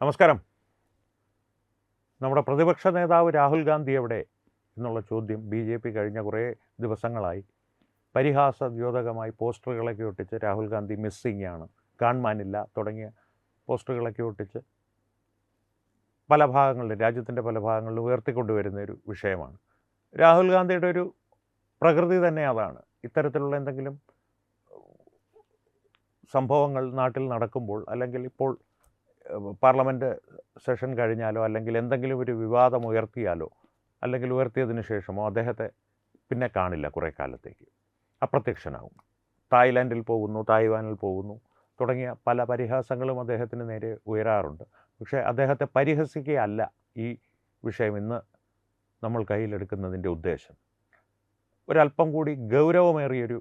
നമസ്കാരം. നമ്മുടെ പ്രതിപക്ഷ നേതാവ് രാഹുൽ ഗാന്ധി എവിടെ എന്നുള്ള ചോദ്യം ബി.ജെ.പി കഴിഞ്ഞ കുറേ ദിവസങ്ങളായി പരിഹാസദ്യോതകമായി പോസ്റ്ററുകളൊക്കെ ഒട്ടിച്ച് രാഹുൽ ഗാന്ധി മിസ്സിംഗ് ആണ്, കാണുവാനില്ല തുടങ്ങിയ പോസ്റ്ററുകളൊക്കെ ഒട്ടിച്ച് പല ഭാഗങ്ങളിലും രാജ്യത്തിൻ്റെ പല ഭാഗങ്ങളിലും ഉയർത്തിക്കൊണ്ടുവരുന്ന ഒരു വിഷയമാണ്. രാഹുൽ ഗാന്ധിയുടെ ഒരു പ്രകൃതി തന്നെ അതാണ്. ഇത്തരത്തിലുള്ള എന്തെങ്കിലും സംഭവങ്ങൾ നാട്ടിൽ നടക്കുമ്പോൾ, അല്ലെങ്കിൽ ഇപ്പോൾ പാർലമെൻറ്റ് സെഷൻ കഴിഞ്ഞാലോ, അല്ലെങ്കിൽ എന്തെങ്കിലും ഒരു വിവാദം ഉയർത്തിയാലോ, അല്ലെങ്കിൽ ഉയർത്തിയതിന് ശേഷമോ അദ്ദേഹത്തെ പിന്നെ കാണില്ല. കുറേ കാലത്തേക്ക് അപ്രത്യക്ഷനാകും. തായ്ലാൻഡിൽ പോകുന്നു, തായ്വാനിൽ പോകുന്നു തുടങ്ങിയ പല പരിഹാസങ്ങളും അദ്ദേഹത്തിന് നേരെ ഉയരാറുണ്ട്. പക്ഷേ അദ്ദേഹത്തെ പരിഹസിക്കുകയല്ല ഈ വിഷയം ഇന്ന് നമ്മൾ കയ്യിലെടുക്കുന്നതിൻ്റെ ഉദ്ദേശം. ഒരല്പം കൂടി ഗൗരവമേറിയൊരു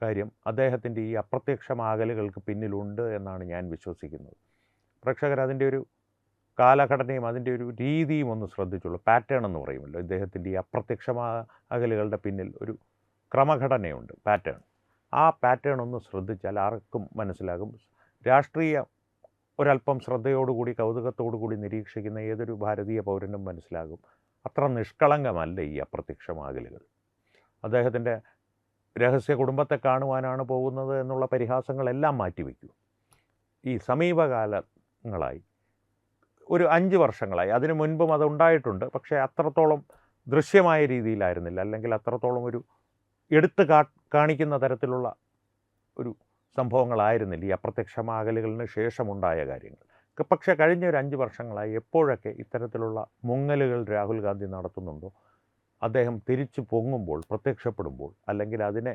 കാര്യം അദ്ദേഹത്തിൻ്റെ ഈ അപ്രത്യക്ഷമാകലുകൾക്ക് പിന്നിലുണ്ട് എന്നാണ് ഞാൻ വിശ്വസിക്കുന്നത്. പ്രേക്ഷകർ അതിൻ്റെ ഒരു കാലഘടനയും അതിൻ്റെ ഒരു രീതിയും ഒന്ന് ശ്രദ്ധിച്ചുള്ളൂ. പാറ്റേൺ എന്ന് പറയുമല്ലോ, ഇദ്ദേഹത്തിൻ്റെ ഈ അപ്രത്യക്ഷമാകലുകളുടെ പിന്നിൽ ഒരു ക്രമഘടനയുണ്ട്, പാറ്റേൺ. ആ പാറ്റേൺ ഒന്ന് ശ്രദ്ധിച്ചാൽ ആർക്കും മനസ്സിലാകും. രാഷ്ട്രീയ ഒരല്പം ശ്രദ്ധയോടുകൂടി കൗതുകത്തോടുകൂടി നിരീക്ഷിക്കുന്ന ഏതൊരു ഭാരതീയ പൗരനും മനസ്സിലാകും അത്ര നിഷ്കളങ്കമല്ല ഈ അപ്രത്യക്ഷമാകലുകൾ. അദ്ദേഹത്തിൻ്റെ രഹസ്യ കുടുംബത്തെ കാണുവാനാണ് പോകുന്നത് എന്നുള്ള പരിഹാസങ്ങളെല്ലാം മാറ്റിവെക്കൂ. ഈ സമീപകാലങ്ങളായി ഒരു 5 വർഷങ്ങളായി, അതിനു മുൻപും അതുണ്ടായിട്ടുണ്ട്, പക്ഷേ അത്രത്തോളം ദൃശ്യമായ രീതിയിലായിരുന്നില്ല, അല്ലെങ്കിൽ അത്രത്തോളം ഒരു എടുത്ത് കാണിക്കുന്ന തരത്തിലുള്ള ഒരു സംഭവങ്ങളായിരുന്നില്ല ഈ അപ്രത്യക്ഷമാകലുകളിന് ശേഷമുണ്ടായ കാര്യങ്ങൾ. പക്ഷേ കഴിഞ്ഞ ഒരു 5 വർഷങ്ങളായി എപ്പോഴൊക്കെ ഇത്തരത്തിലുള്ള മുങ്ങലുകൾ രാഹുൽ ഗാന്ധി നടത്തുന്നുണ്ടോ, അദ്ദേഹം തിരിച്ചു പൊങ്ങുമ്പോൾ, പ്രത്യക്ഷപ്പെടുമ്പോൾ, അല്ലെങ്കിൽ അതിനെ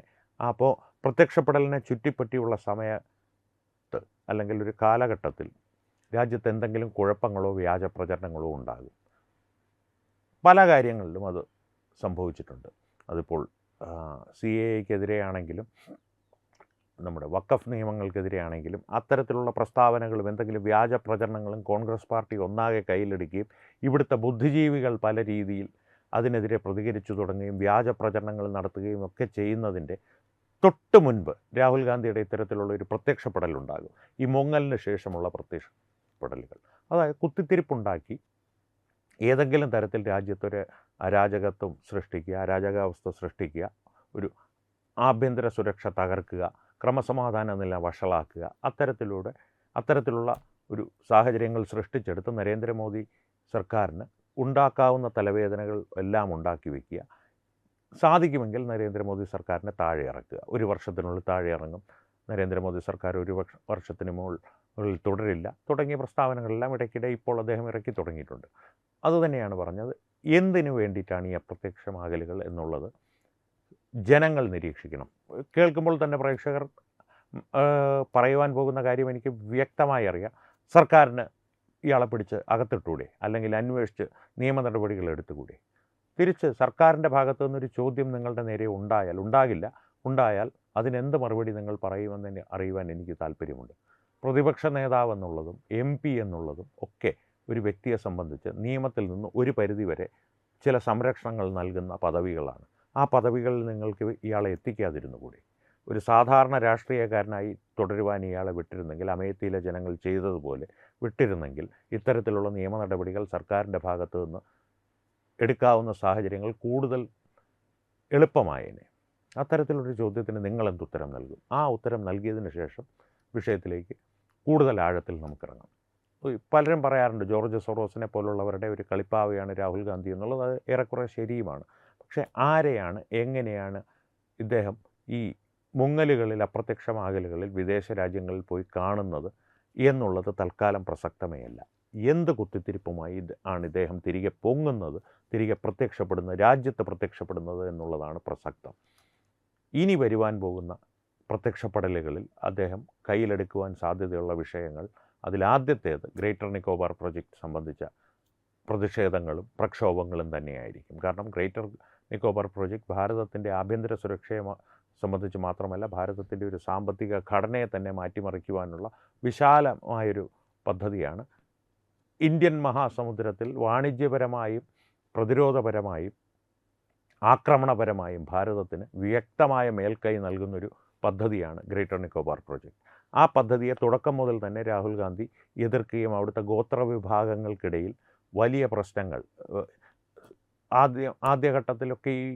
പ്രത്യക്ഷപ്പെടലിനെ ചുറ്റിപ്പറ്റിയുള്ള സമയത്ത് അല്ലെങ്കിൽ ഒരു കാലഘട്ടത്തിൽ രാജ്യത്ത് എന്തെങ്കിലും കുഴപ്പങ്ങളോ വ്യാജ പ്രചരണങ്ങളോ ഉണ്ടാകും. പല കാര്യങ്ങളിലും അത് സംഭവിച്ചിട്ടുണ്ട്. അതിപ്പോൾ CAA-ക്കെതിരെയാണെങ്കിലും നമ്മുടെ വഖഫ് നിയമങ്ങൾക്കെതിരെയാണെങ്കിലും അത്തരത്തിലുള്ള പ്രസ്താവനകളും എന്തെങ്കിലും വ്യാജ പ്രചരണങ്ങളും കോൺഗ്രസ് പാർട്ടി ഒന്നാകെ കയ്യിലെടുക്കുകയും ഇവിടുത്തെ ബുദ്ധിജീവികൾ പല രീതിയിൽ അതിനെതിരെ പ്രതികരിച്ചു തുടങ്ങുകയും വ്യാജ പ്രചരണങ്ങൾ നടത്തുകയും ഒക്കെ ചെയ്യുന്നതിൻ്റെ തൊട്ട് മുൻപ് രാഹുൽ ഗാന്ധിയുടെ ഇത്തരത്തിലുള്ള ഒരു പ്രത്യക്ഷപ്പെടലുണ്ടാകും. ഈ മുങ്ങലിന് ശേഷമുള്ള പ്രത്യക്ഷപ്പെടലുകൾ, അതായത് കുത്തിത്തിരിപ്പുണ്ടാക്കി ഏതെങ്കിലും തരത്തിൽ രാജ്യത്തൊരു അരാജകത്വം സൃഷ്ടിക്കുക, അരാജകാവസ്ഥ സൃഷ്ടിക്കുക, ഒരു ആഭ്യന്തര സുരക്ഷ തകർക്കുക, ക്രമസമാധാന നില വഷളാക്കുക, അത്തരത്തിലുള്ള ഒരു സാഹചര്യങ്ങൾ സൃഷ്ടിച്ചെടുത്ത് നരേന്ദ്രമോദി സർക്കാരിന് ഉണ്ടാക്കാവുന്ന തലവേദനകൾ എല്ലാം ഉണ്ടാക്കി വയ്ക്കുക. സാധിക്കുമെങ്കിൽ നരേന്ദ്രമോദി സർക്കാരിനെ താഴെ ഇറക്കുക. 1 വർഷത്തിനുള്ളിൽ താഴെ ഇറങ്ങും, നരേന്ദ്രമോദി സർക്കാർ 1 വർഷത്തിന് മുകളിൽ തുടരില്ല തുടങ്ങിയ പ്രസ്താവനകളെല്ലാം ഇടയ്ക്കിടെ ഇപ്പോൾ അദ്ദേഹം ഇറക്കി തുടങ്ങിയിട്ടുണ്ട്. അതുതന്നെയാണ് പറഞ്ഞത്. എന്തിനു വേണ്ടിയിട്ടാണ് ഈ അപ്രത്യക്ഷമാകലുകൾ എന്നുള്ളത് ജനങ്ങൾ നിരീക്ഷിക്കണം. കേൾക്കുമ്പോൾ തന്നെ പ്രേക്ഷകർ പറയുവാൻ പോകുന്ന കാര്യം എനിക്ക് വ്യക്തമായി അറിയാം. സർക്കാരിന് ഇയാളെ പിടിച്ച് അകത്തിട്ടൂടെ, അല്ലെങ്കിൽ അന്വേഷിച്ച് നിയമ നടപടികൾ എടുത്തുകൂടെ? തിരിച്ച് സർക്കാരിൻ്റെ ഭാഗത്തു നിന്നൊരു ചോദ്യം നിങ്ങളുടെ നേരെ ഉണ്ടായാൽ അതിനെന്ത് മറുപടി നിങ്ങൾ പറയുമെന്ന് അറിയുവാൻ എനിക്ക് താല്പര്യമുണ്ട്. പ്രതിപക്ഷ നേതാവ് എന്നുള്ളതും MP എന്നുള്ളതും ഒക്കെ ഒരു വ്യക്തിയെ സംബന്ധിച്ച് നിയമത്തിൽ നിന്ന് ഒരു പരിധിവരെ ചില സംരക്ഷണങ്ങൾ നൽകുന്ന പദവികളാണ്. ആ പദവികളിൽ നിങ്ങൾക്ക് ഇയാളെ എത്തിക്കാതിരുന്നുകൂടി? ഒരു സാധാരണ രാഷ്ട്രീയക്കാരനായി തുടരുവാൻ ഇയാളെ വിട്ടിരുന്നെങ്കിൽ, അമേത്തിയിലെ ജനങ്ങൾ ചെയ്തതുപോലെ വിട്ടിരുന്നെങ്കിൽ, ഇത്തരത്തിലുള്ള നിയമ നടപടികൾ സർക്കാരിൻ്റെ ഭാഗത്തു നിന്ന് എടുക്കാവുന്ന സാഹചര്യങ്ങൾ കൂടുതൽ എളുപ്പമായേനെ. അത്തരത്തിലൊരു ചോദ്യത്തിന് നിങ്ങളെന്തുത്തരം നൽകും? ആ ഉത്തരം നൽകിയതിന് ശേഷം വിഷയത്തിലേക്ക് കൂടുതൽ ആഴത്തിൽ നമുക്കിറങ്ങാം. പലരും പറയാറുണ്ട് ജോർജ് സോറോസിനെ പോലുള്ളവരുടെ ഒരു കളിപ്പാവയാണ് രാഹുൽ ഗാന്ധി എന്നുള്ളത്. അത് ഏറെക്കുറെ ശരിയുമാണ്. പക്ഷേ ആരെയാണ്, എങ്ങനെയാണ് ഇദ്ദേഹം ഈ മുങ്ങലുകളിൽ, അപ്രത്യക്ഷമാകലുകളിൽ വിദേശ രാജ്യങ്ങളിൽ പോയി കാണുന്നത് എന്നുള്ളത് തൽക്കാലം പ്രസക്തമേ അല്ല. എന്ത് കുത്തിത്തിരിപ്പുമായി ആണ് ഇദ്ദേഹം തിരികെ പൊങ്ങുന്നത്, തിരികെ പ്രത്യക്ഷപ്പെടുന്നത്, രാജ്യത്ത് പ്രത്യക്ഷപ്പെടുന്നത് എന്നുള്ളതാണ് പ്രസക്തം. ഇനി വരുവാൻ പോകുന്ന പ്രത്യക്ഷപ്പെടലുകളിൽ അദ്ദേഹം കയ്യിലെടുക്കുവാൻ സാധ്യതയുള്ള വിഷയങ്ങൾ, അതിലാദ്യത്തേത് ഗ്രേറ്റർ നിക്കോബാർ പ്രൊജക്റ്റ് സംബന്ധിച്ച പ്രതിഷേധങ്ങളും പ്രക്ഷോഭങ്ങളും തന്നെയായിരിക്കും. കാരണം ഗ്രേറ്റർ നിക്കോബാർ പ്രൊജക്റ്റ് ഭാരതത്തിൻ്റെ ആഭ്യന്തര സുരക്ഷയെ സംബന്ധിച്ച് മാത്രമല്ല, ഭാരതത്തിൻ്റെ ഒരു സാമ്പത്തിക ഘടനയെ തന്നെ മാറ്റിമറിക്കുവാനുള്ള വിശാലമായൊരു പദ്ധതിയാണ്. ഇന്ത്യൻ മഹാസമുദ്രത്തിൽ വാണിജ്യപരമായും പ്രതിരോധപരമായും ആക്രമണപരമായും ഭാരതത്തിന് വ്യക്തമായ മേൽക്കൈ നൽകുന്നൊരു പദ്ധതിയാണ് ഗ്രേറ്റർ നിക്കോബാർ പ്രൊജക്റ്റ്. ആ പദ്ധതിയെ തുടക്കം മുതൽ തന്നെ രാഹുൽ ഗാന്ധി എതിർക്കുകയും അവിടുത്തെ ഗോത്ര വിഭാഗങ്ങൾക്കിടയിൽ വലിയ പ്രശ്നങ്ങൾ ആദ്യഘട്ടത്തിലൊക്കെ ഈ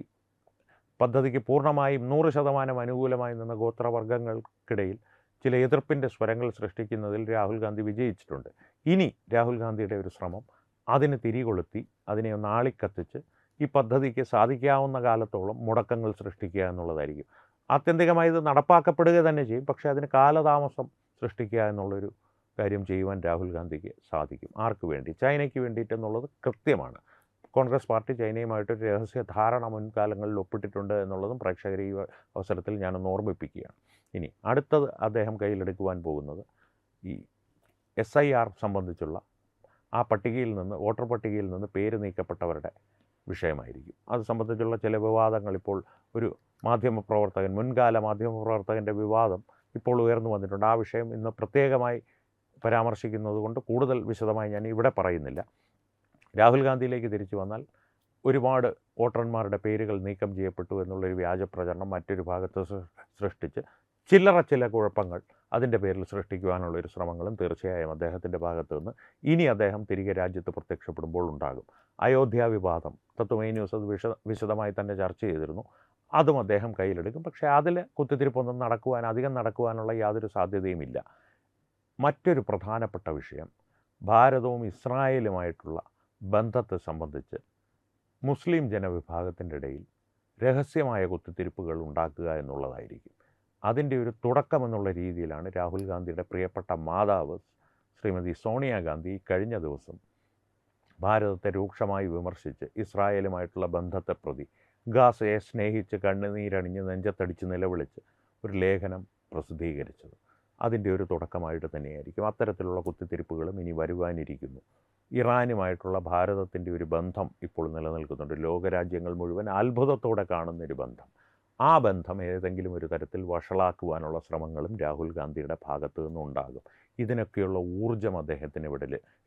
പദ്ധതിക്ക് പൂർണ്ണമായും 100% അനുകൂലമായി നിന്ന ഗോത്രവർഗ്ഗങ്ങൾക്കിടയിൽ ചില എതിർപ്പിൻ്റെ സ്വരങ്ങൾ സൃഷ്ടിക്കുന്നതിൽ രാഹുൽ ഗാന്ധി വിജയിച്ചിട്ടുണ്ട്. ഇനി രാഹുൽ ഗാന്ധിയുടെ ഒരു ശ്രമം അതിന് തിരികൊളുത്തി അതിനെ ഒന്ന് ആളിക്കത്തിച്ച് ഈ പദ്ധതിക്ക് സാധിക്കാവുന്ന കാലത്തോളം മുടക്കങ്ങൾ സൃഷ്ടിക്കുക എന്നുള്ളതായിരിക്കും. ആത്യന്തികമായി ഇത് നടപ്പാക്കപ്പെടുക തന്നെ ചെയ്യും, പക്ഷേ അതിന് കാലതാമസം സൃഷ്ടിക്കുക എന്നുള്ളൊരു കാര്യം ചെയ്യുവാൻ രാഹുൽ ഗാന്ധിക്ക് സാധിക്കും. ആർക്ക് വേണ്ടി? ചൈനയ്ക്ക് വേണ്ടിയിട്ടെന്നുള്ളത് കൃത്യമാണ്. കോൺഗ്രസ് പാർട്ടി ചൈനയുമായിട്ടൊരു രഹസ്യ ധാരണ മുൻകാലങ്ങളിൽ ഒപ്പിട്ടിട്ടുണ്ട് എന്നുള്ളതും പ്രേക്ഷകരെ ഈ അവസരത്തിൽ ഞാനൊന്ന് ഓർമ്മിപ്പിക്കുകയാണ്. ഇനി അടുത്തത് അദ്ദേഹം കയ്യിലെടുക്കുവാൻ പോകുന്നത് ഈ SIR സംബന്ധിച്ചുള്ള ആ പട്ടികയിൽ നിന്ന്, വോട്ടർ പട്ടികയിൽ നിന്ന് പേര് നീക്കപ്പെട്ടവരുടെ വിഷയമായിരിക്കും. അത് സംബന്ധിച്ചുള്ള ചില വിവാദങ്ങൾ ഇപ്പോൾ ഒരു മാധ്യമപ്രവർത്തകൻ, മുൻകാല മാധ്യമപ്രവർത്തകൻ്റെ വിവാദം ഇപ്പോൾ ഉയർന്നു വന്നിട്ടുണ്ട്. ആ വിഷയം ഇന്ന് പ്രത്യേകമായി പരാമർശിക്കുന്നത് കൊണ്ട് കൂടുതൽ വിശദമായി ഞാൻ ഇവിടെ പറയുന്നില്ല. രാഹുൽ ഗാന്ധിയിലേക്ക് തിരിച്ചു വന്നാൽ ഒരുപാട് വോട്ടർമാരുടെ പേരുകൾ നീക്കം ചെയ്യപ്പെട്ടു എന്നുള്ളൊരു വ്യാജ പ്രചരണം മറ്റൊരു ഭാഗത്ത് സൃഷ്ടിച്ച് ചില കുഴപ്പങ്ങൾ അതിൻ്റെ പേരിൽ സൃഷ്ടിക്കുവാനുള്ളൊരു ശ്രമങ്ങളും തീർച്ചയായും അദ്ദേഹത്തിൻ്റെ ഭാഗത്തു നിന്ന് ഇനി അദ്ദേഹം തിരികെ രാജ്യത്ത് പ്രത്യക്ഷപ്പെടുമ്പോൾ ഉണ്ടാകും. അയോധ്യ വിവാദം തത്വമൈ ന്യൂസ് അത് വിശദമായി തന്നെ ചർച്ച ചെയ്തിരുന്നു. അതും അദ്ദേഹം കയ്യിലെടുക്കും. പക്ഷേ അതിൽ കുത്തിത്തിരിപ്പൊന്നും അധികം നടക്കുവാനുള്ള യാതൊരു സാധ്യതയുമില്ല. മറ്റൊരു പ്രധാനപ്പെട്ട വിഷയം ഭാരതവും ഇസ്രായേലുമായിട്ടുള്ള ബന്ധത്തെ സംബന്ധിച്ച് മുസ്ലിം ജനവിഭാഗത്തിൻ്റെ ഇടയിൽ രഹസ്യമായ കുത്തിത്തിരിപ്പുകൾ ഉണ്ടാക്കുക എന്നുള്ളതായിരിക്കും. അതിൻ്റെ ഒരു തുടക്കമെന്നുള്ള രീതിയിലാണ് രാഹുൽ ഗാന്ധിയുടെ പ്രിയപ്പെട്ട മാതാവ് ശ്രീമതി സോണിയാഗാന്ധി കഴിഞ്ഞ ദിവസം ഭാരതത്തെ രൂക്ഷമായി വിമർശിച്ച് ഇസ്രായേലുമായിട്ടുള്ള ബന്ധത്തെ പ്രതി ഗാസയെ സ്നേഹിച്ച് കണ്ണുനീരണിഞ്ഞ് നെഞ്ചത്തടിച്ച് നിലവിളിച്ച് ഒരു ലേഖനം പ്രസിദ്ധീകരിച്ചത്. അതിൻ്റെ ഒരു തുടക്കമായിട്ട് തന്നെയായിരിക്കും. അത്തരത്തിലുള്ള കുത്തിത്തിരിപ്പുകളും ഇനി വരുവാനിരിക്കുന്നു. ഇറാനുമായിട്ടുള്ള ഭാരതത്തിൻ്റെ ഒരു ബന്ധം ഇപ്പോൾ നിലനിൽക്കുന്നുണ്ട്. ലോകരാജ്യങ്ങൾ മുഴുവൻ അത്ഭുതത്തോടെ കാണുന്നൊരു ബന്ധം. ആ ബന്ധം ഏതെങ്കിലും ഒരു തരത്തിൽ വഷളാക്കുവാനുള്ള ശ്രമങ്ങളും രാഹുൽ ഗാന്ധിയുടെ ഭാഗത്തു നിന്നുണ്ടാകും. ഇതിനൊക്കെയുള്ള ഊർജ്ജം അദ്ദേഹത്തിന്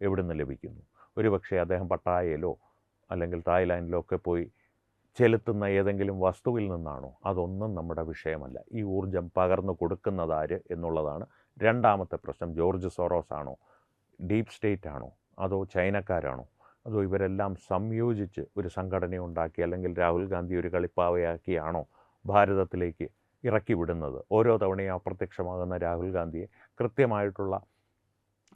എവിടുന്ന് ലഭിക്കുന്നു? ഒരുപക്ഷെ അദ്ദേഹം പട്ടായയിലോ അല്ലെങ്കിൽ തായ്ലാൻഡിലോ ഒക്കെ പോയി ചെലുത്തുന്ന ഏതെങ്കിലും വസ്തുവിൽ നിന്നാണോ? അതൊന്നും നമ്മുടെ വിഷയമല്ല. ഈ ഊർജ്ജം പകർന്നു കൊടുക്കുന്നതാര് എന്നുള്ളതാണ് രണ്ടാമത്തെ പ്രശ്നം. ജോർജ് സോറോസ് ആണോ? ഡീപ്പ് സ്റ്റേറ്റ് ആണോ? അതോ ചൈനക്കാരാണോ? അതോ ഇവരെല്ലാം സംയോജിച്ച് ഒരു സംഘടന ഉണ്ടാക്കി അല്ലെങ്കിൽ രാഹുൽ ഗാന്ധി ഒരു കളിപ്പാവയാക്കിയാണോ ഭാരതത്തിലേക്ക് ഇറക്കി വിടുന്നത്? ഓരോ തവണയും അപ്രത്യക്ഷമാകുന്ന രാഹുൽ ഗാന്ധിയെ കൃത്യമായിട്ടുള്ള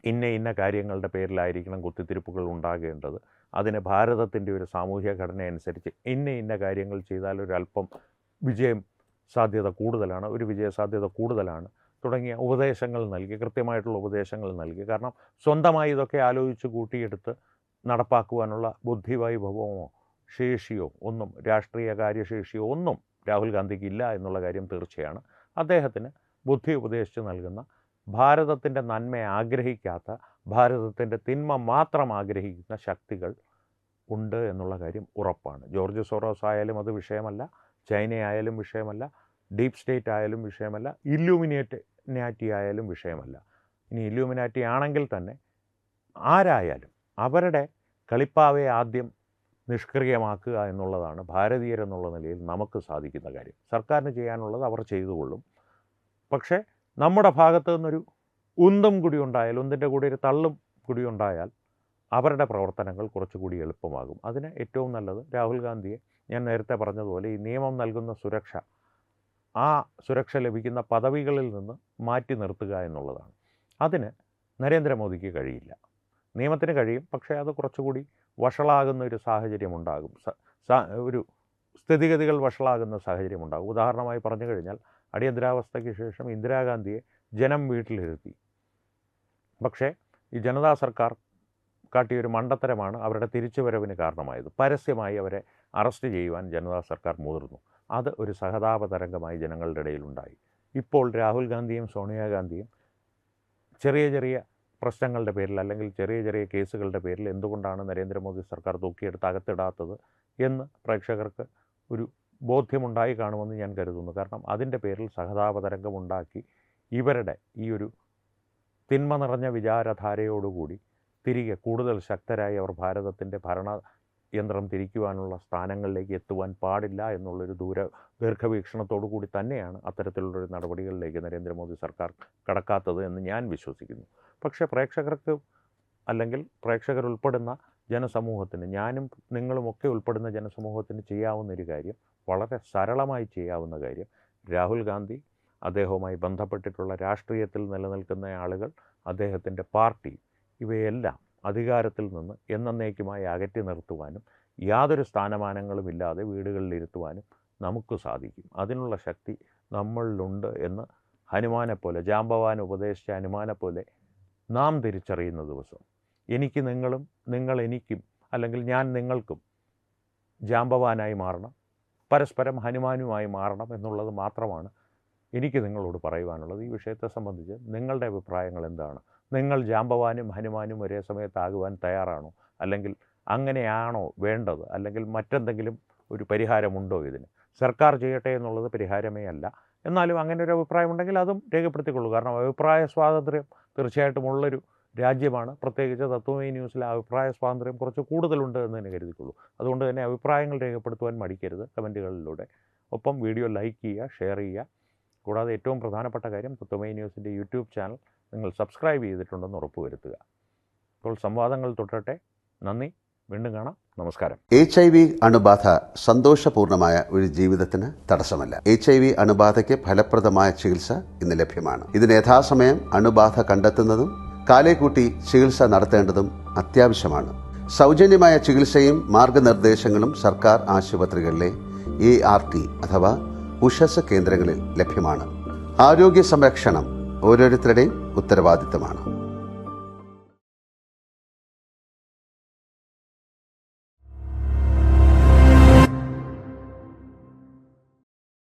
ഇന്ന കാര്യങ്ങളുടെ പേരിലായിരിക്കണം കുത്തിത്തിരിപ്പുകൾ ഉണ്ടാകേണ്ടത്. അതിന് ഭാരതത്തിൻ്റെ ഒരു സാമൂഹ്യ ഘടന അനുസരിച്ച് ഇന്ന കാര്യങ്ങൾ ചെയ്താൽ ഒരല്പം വിജയസാധ്യത കൂടുതലാണ് തുടങ്ങിയ ഉപദേശങ്ങൾ നൽകി, കൃത്യമായിട്ടുള്ള ഉപദേശങ്ങൾ നൽകി. കാരണം സ്വന്തമായി ഇതൊക്കെ ആലോചിച്ച് കൂട്ടിയെടുത്ത് നടപ്പാക്കുവാനുള്ള ബുദ്ധിവൈഭവമോ ശേഷിയോ ഒന്നും, രാഷ്ട്രീയ കാര്യശേഷിയോ ഒന്നും രാഹുൽ ഗാന്ധിക്ക് ഇല്ല എന്നുള്ള കാര്യം തീർച്ചയാണ്. അദ്ദേഹത്തിന് ബുദ്ധി ഉപദേശിച്ച് നൽകുന്ന, ഭാരതത്തിൻ്റെ നന്മ ആഗ്രഹിക്കാത്ത, ഭാരതത്തിൻ്റെ തിന്മ മാത്രം ആഗ്രഹിക്കുന്ന ശക്തികൾ ഉണ്ട് എന്നുള്ള കാര്യം ഉറപ്പാണ്. ജോർജ് സോറോസ് ആയാലും അത് വിഷയമല്ല, ചൈനയായാലും വിഷയമല്ല, ഡീപ്പ് സ്റ്റേറ്റ് ആയാലും വിഷയമല്ല, ഇല്യൂമിനാറ്റി ആയാലും വിഷയമല്ല. ഇനി ഇല്യൂമിനാറ്റി ആണെങ്കിൽ തന്നെ ആരായാലും അവരുടെ കളിപ്പാവയെ ആദ്യം നിഷ്ക്രിയമാക്കുക എന്നുള്ളതാണ് ഭാരതീയരെന്നുള്ള നിലയിൽ നമുക്ക് സാധിക്കുന്ന കാര്യം. സർക്കാരിന് ചെയ്യാനുള്ളത് അവർ ചെയ്തുകൊള്ളും. പക്ഷേ നമ്മുടെ ഭാഗത്തു നിന്നൊരു ഉന്തും കൂടി ഉണ്ടായാൽ, ഉന്തിൻ്റെ കൂടി ഒരു തള്ളും കൂടി ഉണ്ടായാൽ അവരുടെ പ്രവർത്തനങ്ങൾ കുറച്ചുകൂടി എളുപ്പമാകും. അതിന് ഏറ്റവും നല്ലത് രാഹുൽ ഗാന്ധിയെ ഞാൻ നേരത്തെ പറഞ്ഞതുപോലെ ഈ നിയമം നൽകുന്ന സുരക്ഷ, ആ സുരക്ഷ ലഭിക്കുന്ന പദവികളിൽ നിന്ന് മാറ്റി നിർത്തുക എന്നുള്ളതാണ്. അതിന് നരേന്ദ്രമോദിക്ക് കഴിയില്ല. നിയമത്തിന് കഴിയും, പക്ഷേ അത് കുറച്ചുകൂടി വഷളാകുന്ന ഒരു സാഹചര്യമുണ്ടാകും. ഒരു സ്ഥിതിഗതികൾ വഷളാകുന്ന സാഹചര്യമുണ്ടാകും. ഉദാഹരണമായി പറഞ്ഞു കഴിഞ്ഞാൽ അടിയന്തരാവസ്ഥയ്ക്ക് ശേഷം ഇന്ദിരാഗാന്ധിയെ ജനം വീട്ടിലിരുത്തി. പക്ഷേ ഈ ജനതാ സർക്കാർ കാട്ടിയൊരു മണ്ടത്തരമാണ് അവരുടെ തിരിച്ചുവരവിന് കാരണമായത്. പരസ്യമായി അവരെ അറസ്റ്റ് ചെയ്യുവാൻ ജനതാ സർക്കാർ മുതിർന്നു. അത് ഒരു സഹതാപ തരംഗമായി ജനങ്ങളുടെ ഇടയിലുണ്ടായി. ഇപ്പോൾ രാഹുൽ ഗാന്ധിയും സോണിയാഗാന്ധിയും ചെറിയ പ്രശ്നങ്ങളുടെ പേരിൽ അല്ലെങ്കിൽ ചെറിയ കേസുകളുടെ പേരിൽ എന്തുകൊണ്ടാണ് നരേന്ദ്രമോദി സർക്കാർ തൂക്കിയെടുത്ത് അകത്തിടാത്തത് എന്ന് പ്രേക്ഷകർക്ക് ഒരു ബോധ്യമുണ്ടായി കാണുമെന്ന് ഞാൻ കരുതുന്നു. കാരണം അതിൻ്റെ പേരിൽ സഹതാപ തരംഗമുണ്ടാക്കി ഇവരുടെ ഈ ഒരു തിന്മ നിറഞ്ഞ വിചാരധാരയോടുകൂടി തിരികെ കൂടുതൽ ശക്തരായി അവർ ഭാരതത്തിൻ്റെ യന്ത്രം തിരിക്കുവാനുള്ള സ്ഥാനങ്ങളിലേക്ക് എത്തുവാൻ പാടില്ല എന്നുള്ളൊരു ദീർഘവീക്ഷണത്തോടു കൂടി തന്നെയാണ് അത്തരത്തിലുള്ളൊരു നടപടികളിലേക്ക് നരേന്ദ്രമോദി സർക്കാർ കടക്കാത്തത് എന്ന് ഞാൻ വിശ്വസിക്കുന്നു. പക്ഷേ പ്രേക്ഷകർക്ക് അല്ലെങ്കിൽ പ്രേക്ഷകരുൾപ്പെടുന്ന ജനസമൂഹത്തിന്, ഞാനും നിങ്ങളുമൊക്കെ ഉൾപ്പെടുന്ന ജനസമൂഹത്തിന് ചെയ്യാവുന്നൊരു കാര്യം, വളരെ സരളമായി ചെയ്യാവുന്ന കാര്യം, രാഹുൽ ഗാന്ധി, അദ്ദേഹവുമായി ബന്ധപ്പെട്ടിട്ടുള്ള രാഷ്ട്രീയത്തിൽ നിലനിൽക്കുന്ന ആളുകൾ, അദ്ദേഹത്തിൻ്റെ പാർട്ടി, ഇവയെല്ലാം അധികാരത്തിൽ നിന്ന് എന്നേക്കുമായി അകറ്റി നിർത്തുവാനും യാതൊരു സ്ഥാനമാനങ്ങളും ഇല്ലാതെ വീടുകളിലിരുത്തുവാനും നമുക്ക് സാധിക്കും. അതിനുള്ള ശക്തി നമ്മളിലുണ്ട് എന്ന് ഹനുമാനെപ്പോലെ, ജാംബവാൻ ഉപദേശിച്ച ഹനുമാനെപ്പോലെ നാം തിരിച്ചറിയുന്ന ദിവസം എനിക്ക് നിങ്ങളും, നിങ്ങൾ എനിക്കും, അല്ലെങ്കിൽ ഞാൻ നിങ്ങൾക്കും ജാംബവാനായി മാറണം, പരസ്പരം ഹനുമാനുമായി മാറണം എന്നുള്ളത് മാത്രമാണ് എനിക്ക് നിങ്ങളോട് പറയുവാനുള്ളത്. ഈ വിഷയത്തെ സംബന്ധിച്ച് നിങ്ങളുടെ അഭിപ്രായങ്ങൾ എന്താണ്? നിങ്ങൾ ജാംബവാനും ഹനുമാനും ഒരേ സമയത്താകുവാൻ തയ്യാറാണോ? അല്ലെങ്കിൽ അങ്ങനെയാണോ വേണ്ടത്? അല്ലെങ്കിൽ മറ്റെന്തെങ്കിലും ഒരു പരിഹാരമുണ്ടോ ഇതിന്? സർക്കാർ ചെയ്യട്ടെ എന്നുള്ളത് പരിഹാരമേ അല്ല. എന്നാലും അങ്ങനെ ഒരു അഭിപ്രായമുണ്ടെങ്കിൽ അതും രേഖപ്പെടുത്തിക്കൊള്ളൂ. കാരണം അഭിപ്രായ സ്വാതന്ത്ര്യം തീർച്ചയായിട്ടും ഉള്ളൊരു രാജ്യമാണ്. പ്രത്യേകിച്ച് തത്വമയി ന്യൂസിൽ അഭിപ്രായ സ്വാതന്ത്ര്യം കുറച്ച് കൂടുതലുണ്ട് എന്ന് തന്നെ കരുതിക്കൊള്ളൂ. അതുകൊണ്ട് തന്നെ അഭിപ്രായങ്ങൾ രേഖപ്പെടുത്തുവാൻ മടിക്കരുത് കമൻറ്റുകളിലൂടെ. ഒപ്പം വീഡിയോ ലൈക്ക് ചെയ്യുക, ഷെയർ ചെയ്യുക. കൂടാതെ ഏറ്റവും പ്രധാനപ്പെട്ട കാര്യം, തത്വമയി ന്യൂസിൻ്റെ യൂട്യൂബ് ചാനൽ നിങ്ങൾ സബ്സ്ക്രൈബ് ചെയ്തിട്ടുണ്ടെന്ന് ഉറപ്പുവരുത്തുക. ഇപ്പോൾ സംവാദങ്ങൾ തുടരട്ടെ. നന്ദി. വീണ്ടും കാണാം. നമസ്കാരം. HIV അണുബാധ സന്തോഷപൂർണമായ ഒരു ജീവിതത്തിന് തടസ്സമല്ല. HIV അണുബാധയ്ക്ക് ഫലപ്രദമായ ചികിത്സ ഇന്ന് ലഭ്യമാണ്. ഇതിന് യഥാസമയം അണുബാധ കണ്ടെത്തുന്നതും കാലേക്കൂട്ടി ചികിത്സ നടത്തേണ്ടതും അത്യാവശ്യമാണ്. സൗജന്യമായ ചികിത്സയും മാർഗനിർദ്ദേശങ്ങളും സർക്കാർ ആശുപത്രികളിലെ ART അഥവാ ഉഷസ് കേന്ദ്രങ്ങളിൽ ലഭ്യമാണ്. ആരോഗ്യ സംരക്ഷണം ഓരോരുത്തരുടെയും ഉത്തരവാദിത്തമാണ്.